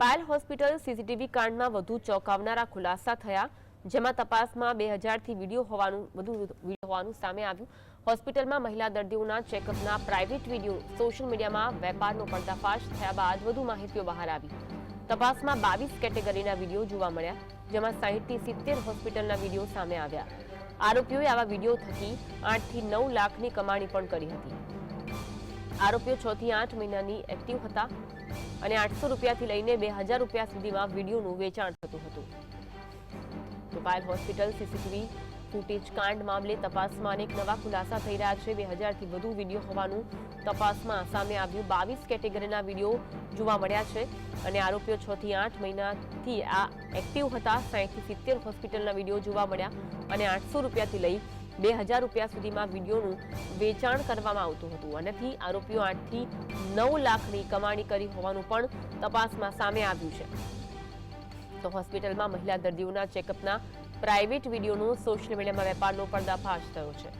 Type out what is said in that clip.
Payal hospital CCTV કાંડમાં વધુ ચોંકાવનારા ખુલાસા થયા, જેમાં તપાસમાં 2000થી વધુ વિડીયો હોવાનું સામે આવ્યું। હોસ્પિટલમાં મહિલા દર્દીઓના ચેકઅપના પ્રાઇવેટ વિડીયો સોશિયલ મીડિયામાં વેપારનો પર્દાફાશ થયા બાદ વધુ માહિતીઓ બહાર આવી। તપાસમાં 22 કેટેગરીના વિડીયો જોવા મળ્યા, જેમાં 60થી 70 હોસ્પિટલના વિડીયો સામે આવ્યા। આરોપીઓએ આવા વિડીયો થકી 8 થી 9 લાખની કમાણી પણ કરી હતી। આરોપીઓ 6 થી 8 મહિનાની એક્ટિવ હતા અને 800 રૂપિયાથી લઈને 2000 રૂપિયા સુધીમાં વિડીયોનું વેચાણ થતું હતું। તો પાયલ હોસ્પિટલ સીસીટીવી ફૂટેજ કાંડ મામલે તપાસમાં અનેક નવા ખુલાસા થઈ રહ્યા છે। 2000થી વધુ વિડીયો હોવાનું તપાસમાં સામે આવ્યું। 22 કેટેગરીના વિડીયો જોવા મળ્યા છે અને આરોપીઓ 6 થી 8 મહિનાથી આ એક્ટિવ હતા। 60 થી 70 હોસ્પિટલના વિડીયો જોવા મળ્યા અને 800 રૂપિયાથી લઈ 2000 રૂપિયા સુધીમાં વિડીયોનું વેચાણ કરવામાં આવતું હતું। આનાથી આરોપીઓ 8 થી 9 લાખની કમાણી કરી હોવાનું પણ તપાસમાં સામે આવ્યું છે। તો હોસ્પિટલમાં મહિલા દર્દીઓના ચેકઅપના પ્રાઇવેટ વિડીયોનો સોશિયલ મીડિયામાં વેપારનો પર્દાફાશ થયો છે।